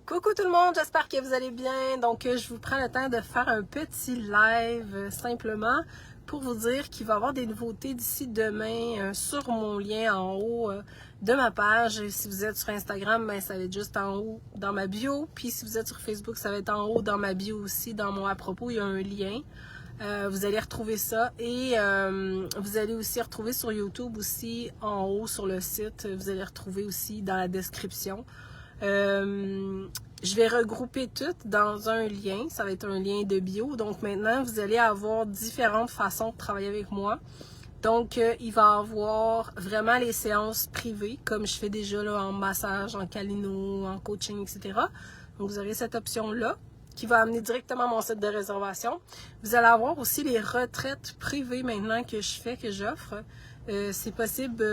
Coucou tout le monde, j'espère que vous allez bien. Donc, je vous prends le temps de faire un petit live simplement pour vous dire qu'il va y avoir des nouveautés d'ici demain sur mon lien en haut de ma page. Et si vous êtes sur Instagram, ben, ça va être juste en haut dans ma bio. Puis si vous êtes sur Facebook, ça va être en haut dans ma bio aussi. Dans mon à propos, il y a un lien. Vous allez retrouver ça et vous allez aussi retrouver sur YouTube aussi en haut sur le site. Vous allez retrouver aussi dans la description. Je vais regrouper tout dans un lien. Ça va être un lien de bio. Donc maintenant, vous allez avoir différentes façons de travailler avec moi. Donc, il va y avoir vraiment les séances privées, comme je fais déjà là, en massage, en câlino, en coaching, etc. Donc, vous aurez cette option-là qui va amener directement à mon site de réservation. Vous allez avoir aussi les retraites privées maintenant que je fais, que j'offre. C'est possible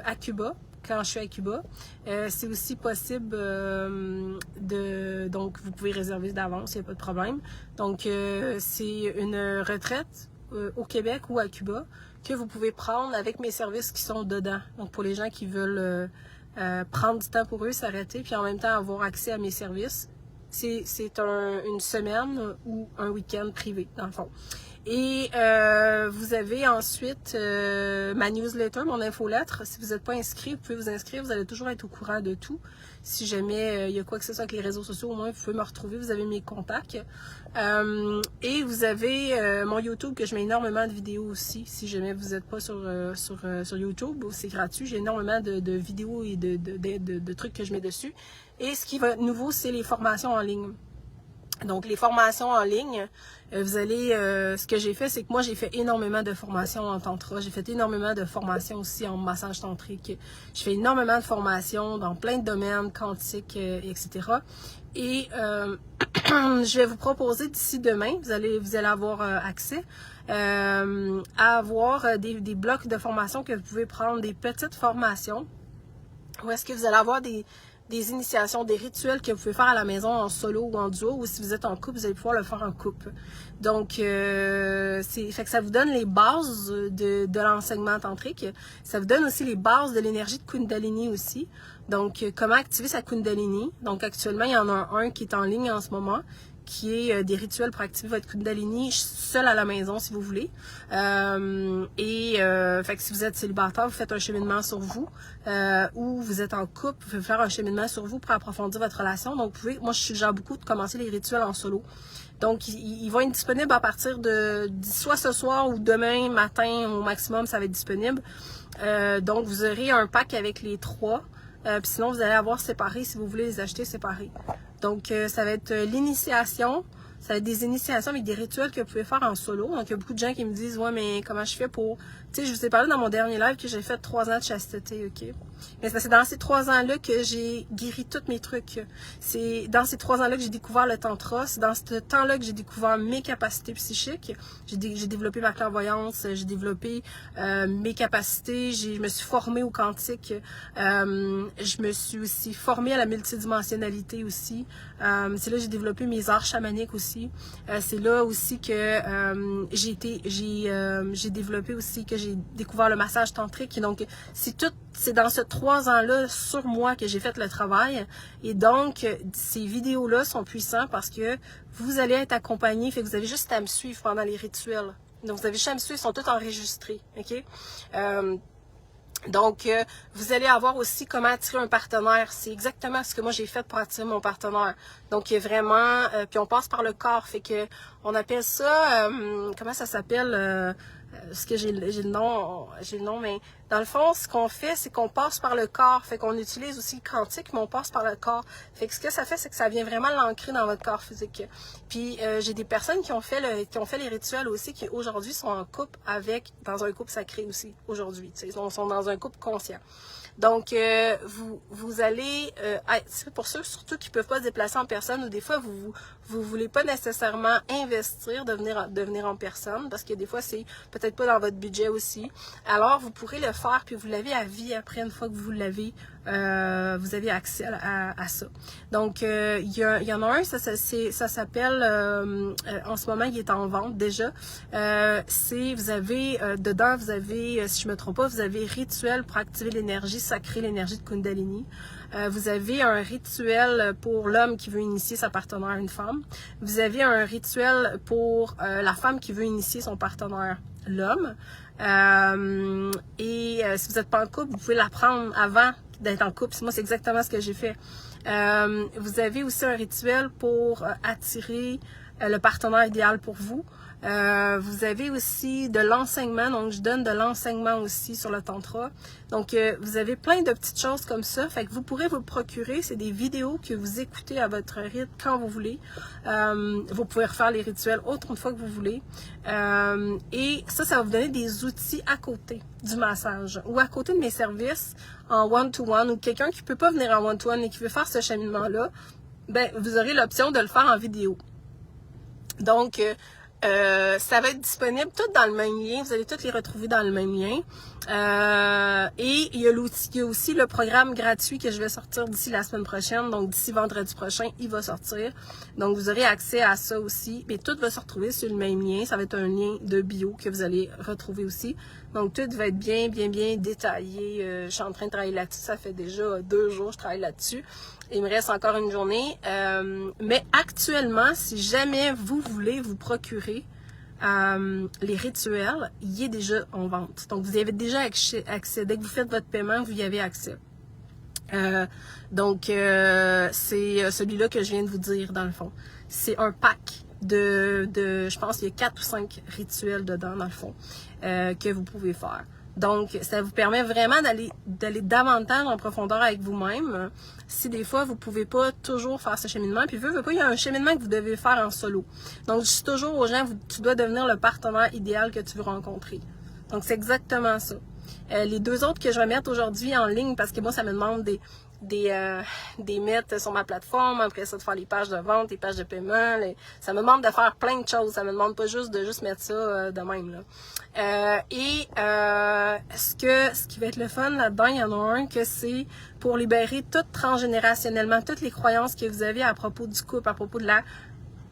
à Cuba. Quand je suis à Cuba. C'est aussi possible donc vous pouvez réserver d'avance, il n'y a pas de problème. Donc c'est une retraite au Québec ou à Cuba que vous pouvez prendre avec mes services qui sont dedans. Donc pour les gens qui veulent prendre du temps pour eux, s'arrêter, puis en même temps avoir accès à mes services. C'est une semaine ou un week-end privé, dans le fond. Et vous avez ensuite ma newsletter, mon infolettre. Si vous n'êtes pas inscrit, vous pouvez vous inscrire. Vous allez toujours être au courant de tout. Si jamais il y a quoi que ce soit avec les réseaux sociaux, au moins vous pouvez me retrouver. Vous avez mes contacts. Et vous avez mon YouTube que je mets énormément de vidéos aussi. Si jamais vous n'êtes pas sur YouTube, c'est gratuit. J'ai énormément de vidéos et de trucs que je mets dessus. Et ce qui va être nouveau, c'est les formations en ligne. Donc, les formations en ligne, vous allez... ce que j'ai fait, c'est que moi, j'ai fait énormément de formations en tantra. J'ai fait énormément de formations aussi en massage tantrique. Je fais énormément de formations dans plein de domaines, quantiques, etc. Et je vais vous proposer d'ici demain, vous allez avoir accès à avoir des blocs de formation que vous pouvez prendre, des petites formations. Où est-ce que vous allez avoir des initiations, des rituels que vous pouvez faire à la maison en solo ou en duo, ou si vous êtes en couple, vous allez pouvoir le faire en couple. Donc, fait que ça vous donne les bases de l'enseignement tantrique. Ça vous donne aussi les bases de l'énergie de Kundalini aussi. Donc, comment activer sa Kundalini. Donc, actuellement, il y en a un qui est en ligne en ce moment, qui est des rituels pour activer votre Kundalini seul à la maison si vous voulez. Fait que si vous êtes célibataire, vous faites un cheminement sur vous, ou vous êtes en couple, vous pouvez faire un cheminement sur vous pour approfondir votre relation. Donc, vous pouvez, moi je suggère beaucoup de commencer les rituels en solo. Donc, ils vont être disponibles à partir de soit ce soir ou demain matin au maximum, ça va être disponible. Donc, vous aurez un pack avec les trois. Puis sinon, vous allez avoir séparés si vous voulez les acheter séparés. Donc, ça va être l'initiation. Ça va être des initiations avec des rituels que vous pouvez faire en solo. Donc, il y a beaucoup de gens qui me disent « Ouais, mais comment je fais pour... » Tu sais, je vous ai parlé dans mon dernier live que j'ai fait 3 ans de chasteté, OK? Mais c'est dans ces 3 ans-là que j'ai guéri tous mes trucs. C'est dans ces 3 ans-là que j'ai découvert le tantra. C'est dans ce temps-là que j'ai découvert mes capacités psychiques. J'ai développé ma clairvoyance. J'ai développé mes capacités. Je me suis formée au quantique. Je me suis aussi formée à la multidimensionnalité aussi. C'est là que j'ai développé mes arts chamaniques aussi. C'est là aussi que j'ai développé aussi, que j'ai découvert le massage tantrique. Donc, c'est dans ces 3 ans-là sur moi que j'ai fait le travail. Et donc, ces vidéos-là sont puissantes parce que vous allez être accompagnés. Fait que vous avez juste à me suivre pendant les rituels. Donc, vous avez juste à me suivre, ils sont tous enregistrés. OK? Donc, vous allez avoir aussi comment attirer un partenaire. C'est exactement ce que moi j'ai fait pour attirer mon partenaire. Donc, vraiment, puis on passe par le corps. Fait que on appelle ça, comment ça s'appelle? Parce que j'ai le nom, mais dans le fond, ce qu'on fait, c'est qu'on passe par le corps. Fait qu'on utilise aussi le quantique, mais on passe par le corps. Fait que ce que ça fait, c'est que ça vient vraiment l'ancrer dans votre corps physique. Puis j'ai des personnes qui ont fait les rituels aussi, qui aujourd'hui sont en couple dans un couple sacré aussi, aujourd'hui. Ils sont dans un couple conscient. Donc, vous allez, c'est pour ceux surtout qui ne peuvent pas se déplacer en personne, ou des fois, vous voulez pas nécessairement investir de venir en personne, parce que des fois, c'est peut-être pas dans votre budget aussi. Alors, vous pourrez le faire, puis vous l'avez à vie après, une fois que vous l'avez, vous avez accès à ça. Donc, il y en a un, ça s'appelle, en ce moment, il est en vente déjà. Vous avez, dedans, vous avez, si je me trompe pas, vous avez rituel pour activer l'énergie sacrée, l'énergie de Kundalini. Vous avez un rituel pour l'homme qui veut initier sa partenaire, une femme. Vous avez un rituel pour la femme qui veut initier son partenaire, l'homme. Si vous n'êtes pas en couple, vous pouvez l'apprendre avant d'être en couple. Moi, c'est exactement ce que j'ai fait. Vous avez aussi un rituel pour attirer le partenaire idéal pour vous. Vous avez aussi de l'enseignement, donc je donne de l'enseignement aussi sur le tantra. Donc vous avez plein de petites choses comme ça, fait que vous pourrez vous le procurer. C'est des vidéos que vous écoutez à votre rythme quand vous voulez. Vous pouvez refaire les rituels autant de fois que vous voulez. Et ça va vous donner des outils à côté du massage ou à côté de mes services en one-to-one ou quelqu'un qui ne peut pas venir en one-to-one et qui veut faire ce cheminement-là, ben vous aurez l'option de le faire en vidéo. Donc, ça va être disponible tout dans le même lien. Vous allez tous les retrouver dans le même lien. Et il y a aussi le programme gratuit que je vais sortir d'ici la semaine prochaine. Donc, d'ici vendredi prochain, il va sortir. Donc, vous aurez accès à ça aussi. Mais tout va se retrouver sur le même lien. Ça va être un lien de bio que vous allez retrouver aussi. Donc, tout va être bien détaillé. Je suis en train de travailler là-dessus. Ça fait déjà 2 jours que je travaille là-dessus. Il me reste encore une journée. Mais actuellement, si jamais vous voulez vous procurer les rituels, il est déjà en vente. Donc, vous y avez déjà accès. Dès que vous faites votre paiement, vous y avez accès. C'est celui-là que je viens de vous dire, dans le fond. C'est un pack je pense qu'il y a 4 ou 5 rituels dedans, dans le fond, que vous pouvez faire. Donc, ça vous permet vraiment d'aller davantage en profondeur avec vous-même. Si des fois, vous ne pouvez pas toujours faire ce cheminement, puis il y a un cheminement que vous devez faire en solo. Donc, je dis toujours aux gens, tu dois devenir le partenaire idéal que tu veux rencontrer. Donc, c'est exactement ça. Les 2 autres que je vais mettre aujourd'hui en ligne, parce que moi, ça me demande des mettre sur ma plateforme, après ça de faire les pages de vente, les pages de paiement, ça me demande de faire plein de choses, ça me demande pas juste de mettre ça de même là. Ce qui va être le fun là-dedans, il y en a un que c'est pour libérer tout transgénérationnellement, toutes les croyances que vous avez à propos du couple, à propos de la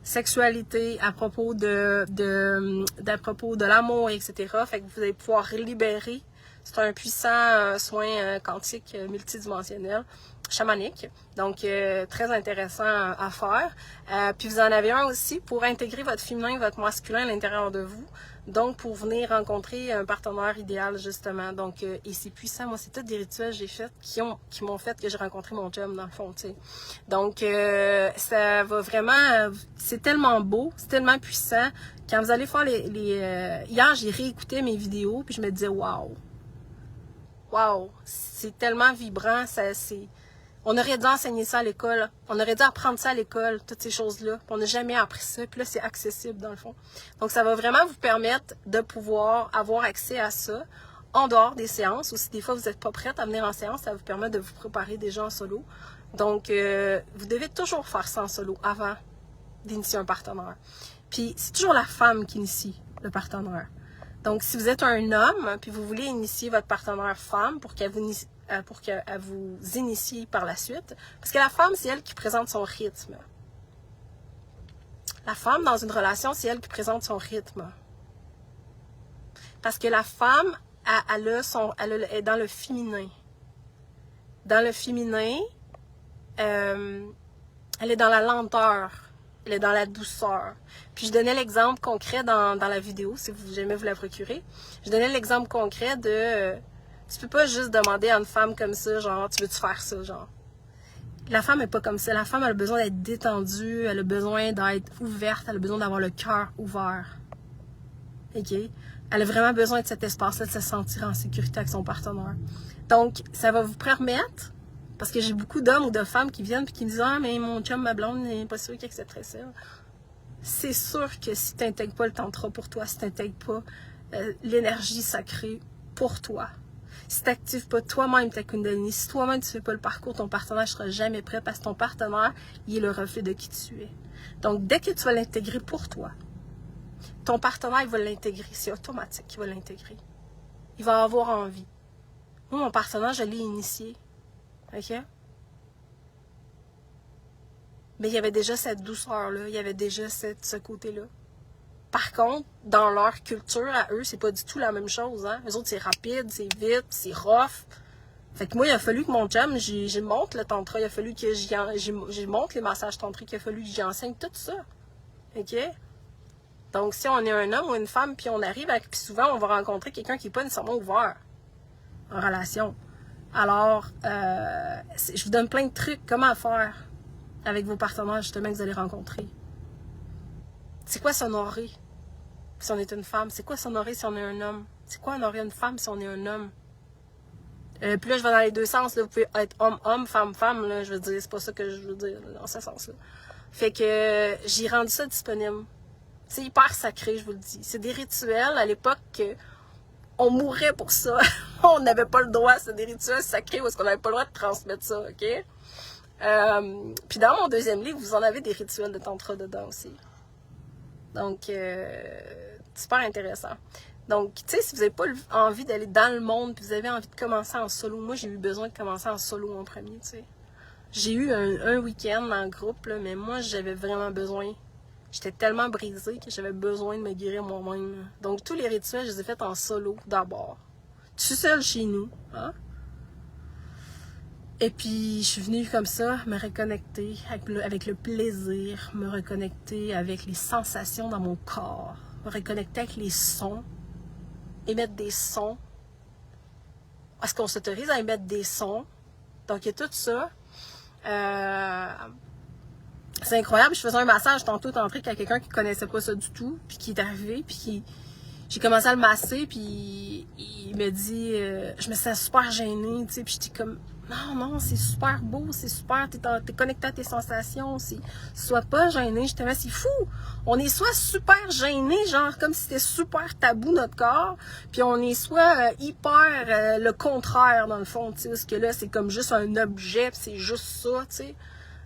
sexualité, à propos de l'amour, etc. Fait que vous allez pouvoir libérer. C'est un puissant soin quantique multidimensionnel, chamanique. Donc, très intéressant à faire. Puis, vous en avez un aussi pour intégrer votre féminin et votre masculin à l'intérieur de vous. Donc, pour venir rencontrer un partenaire idéal, justement. Donc, et c'est puissant. Moi, c'est tous des rituels que j'ai faits qui m'ont fait que j'ai rencontré mon chum, dans le fond, tu sais. Donc, ça va vraiment... c'est tellement beau, c'est tellement puissant. Quand vous allez faire hier, j'ai réécouté mes vidéos, puis je me disais, waouh! Wow, c'est tellement vibrant, on aurait dû enseigner ça à l'école, on aurait dû apprendre ça à l'école, toutes ces choses-là, on n'a jamais appris ça, puis là c'est accessible dans le fond. Donc ça va vraiment vous permettre de pouvoir avoir accès à ça en dehors des séances, ou si des fois vous n'êtes pas prête à venir en séance, ça vous permet de vous préparer déjà en solo. Donc vous devez toujours faire ça en solo avant d'initier un partenaire. Puis c'est toujours la femme qui initie le partenaire. Donc, si vous êtes un homme, puis vous voulez initier votre partenaire femme pour qu'elle vous initie par la suite, parce que la femme, c'est elle qui présente son rythme. La femme, dans une relation, c'est elle qui présente son rythme. Parce que la femme, elle est dans le féminin. Dans le féminin, elle est dans la lenteur. Elle est dans la douceur. Puis je donnais l'exemple concret dans la vidéo, si vous jamais vous la procurez. Je donnais l'exemple concret de... tu peux pas juste demander à une femme comme ça, genre, tu veux-tu faire ça, genre. La femme est pas comme ça. La femme, elle a besoin d'être détendue, elle a besoin d'être ouverte, elle a besoin d'avoir le cœur ouvert. OK? Elle a vraiment besoin de cet espace-là, de se sentir en sécurité avec son partenaire. Donc, ça va vous permettre... Parce que j'ai beaucoup d'hommes ou de femmes qui viennent et qui me disent « Ah, mais mon chum, ma blonde, n'est pas sûr qu'il accepterait ça. » C'est sûr que si tu n'intègres pas le tantra pour toi, si tu n'intègres pas l'énergie sacrée pour toi, si tu n'actives pas toi-même ta Kundalini, si toi-même tu ne fais pas le parcours, ton partenaire ne sera jamais prêt parce que ton partenaire, il est le reflet de qui tu es. Donc, dès que tu vas l'intégrer pour toi, ton partenaire, il va l'intégrer. C'est automatique qu'il va l'intégrer. Il va avoir envie. Moi, mon partenaire, je l'ai initié. OK? Mais il y avait déjà cette douceur-là, il y avait déjà ce côté-là. Par contre, dans leur culture, à eux, c'est pas du tout la même chose. Hein? Eux autres, c'est rapide, c'est vite, c'est rough. Fait que moi, il a fallu que mon chum, j'y montre le tantra, il a fallu que j'y montre les massages tantriques, il a fallu que j'y enseigne tout ça. OK? Donc, si on est un homme ou une femme, puis on arrive, puis souvent, on va rencontrer quelqu'un qui n'est pas nécessairement ouvert en relation. Alors, je vous donne plein de trucs, comment faire avec vos partenaires, justement, que vous allez rencontrer. C'est quoi s'honorer si on est une femme? C'est quoi s'honorer si on est un homme? C'est quoi honorer une femme si on est un homme? Puis là, je vais dans les deux sens. Là. Vous pouvez être homme-homme, femme-femme. Là, je veux dire, c'est pas ça que je veux dire là, dans ce sens-là. Fait que j'ai rendu ça disponible. C'est hyper sacré, je vous le dis. C'est des rituels à l'époque on mourrait pour ça. On n'avait pas le droit. C'est des rituels sacrés où est-ce qu'on n'avait pas le droit de transmettre ça, OK? Puis dans mon deuxième livre, vous en avez des rituels de tantra dedans aussi. Donc, super intéressant. Donc, tu sais, si vous n'avez pas envie d'aller dans le monde, puis vous avez envie de commencer en solo, moi, j'ai eu besoin de commencer en solo en premier, tu sais. J'ai eu un week-end en groupe, là, mais moi, j'avais vraiment besoin. J'étais tellement brisée que j'avais besoin de me guérir moi-même. Donc, tous les rituels, je les ai faits en solo d'abord. Tout seul chez nous, hein? Et puis, je suis venue comme ça, me reconnecter avec le plaisir, me reconnecter avec les sensations dans mon corps, me reconnecter avec les sons, émettre des sons. Est-ce qu'on s'autorise à émettre des sons? Donc, il y a tout ça. C'est incroyable. Je faisais un massage tantôt tantrique à quelqu'un qui connaissait pas ça du tout, puis qui est arrivé, puis j'ai commencé à le masser, puis il me dit, je me sens super gênée, tu sais, puis j'étais comme, non, c'est super beau, c'est super, t'es connecté à tes sensations, sois pas gêné, justement, c'est fou. On est soit super gêné, genre comme si c'était super tabou notre corps, puis on est soit hyper le contraire dans le fond, tu sais, parce que là, c'est comme juste un objet, puis c'est juste ça, tu sais,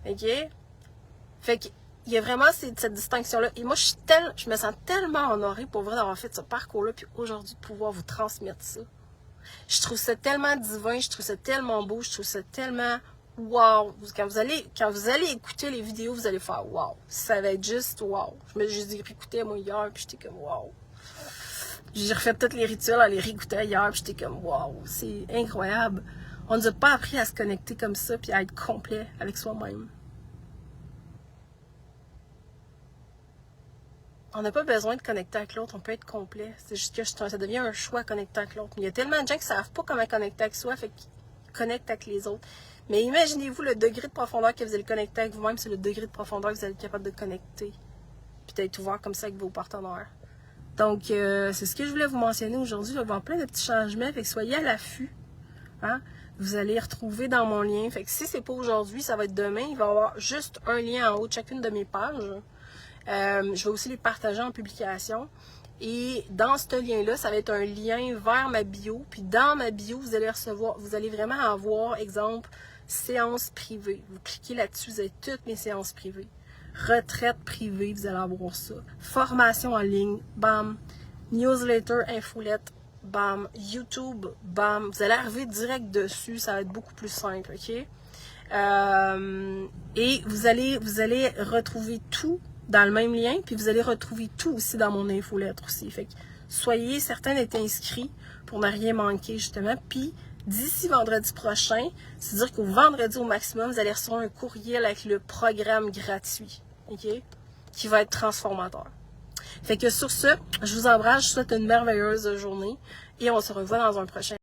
ok? Fait qu'il y a vraiment cette distinction-là. Et moi, je me sens tellement honorée pour vrai d'avoir fait ce parcours-là, puis aujourd'hui de pouvoir vous transmettre ça. Je trouve ça tellement divin, je trouve ça tellement beau, je trouve ça tellement wow. Quand vous allez écouter les vidéos, vous allez faire wow. Ça va être juste wow. Je me suis réécouté moi hier, puis j'étais comme wow. J'ai refait tous les rituels, à les réécouter hier, puis j'étais comme wow. C'est incroyable. On nous a pas appris à se connecter comme ça, puis à être complet avec soi-même. On n'a pas besoin de connecter avec l'autre, on peut être complet. C'est juste que ça devient un choix connecter avec l'autre. Mais il y a tellement de gens qui ne savent pas comment connecter avec soi, fait qu'ils connectent avec les autres. Mais imaginez-vous le degré de profondeur que vous allez connecter avec vous-même, c'est le degré de profondeur que vous allez être capable de connecter. Puis d'être ouvert comme ça avec vos partenaires. Donc, c'est ce que je voulais vous mentionner aujourd'hui. Il va y avoir plein de petits changements, fait que soyez à l'affût. Hein? Vous allez retrouver dans mon lien. Fait que si c'est pas aujourd'hui, ça va être demain. Il va y avoir juste un lien en haut de chacune de mes pages. Je vais aussi les partager en publication. Et dans ce lien-là, ça va être un lien vers ma bio. Puis dans ma bio, vous allez vraiment avoir, exemple, séance privée. Vous cliquez là-dessus, vous avez toutes mes séances privées. Retraite privée, vous allez avoir ça. Formation en ligne, bam. Newsletter, infolette, bam. YouTube, bam. Vous allez arriver direct dessus, ça va être beaucoup plus simple, ok? Et vous allez retrouver tout dans le même lien, puis vous allez retrouver tout aussi dans mon infolettre aussi. Fait que soyez certains d'être inscrits pour ne rien manquer, justement. Puis, d'ici vendredi prochain, c'est-à-dire qu'au vendredi au maximum, vous allez recevoir un courriel avec le programme gratuit, OK? Qui va être transformateur. Fait que sur ce, je vous embrasse, je vous souhaite une merveilleuse journée et on se revoit dans un prochain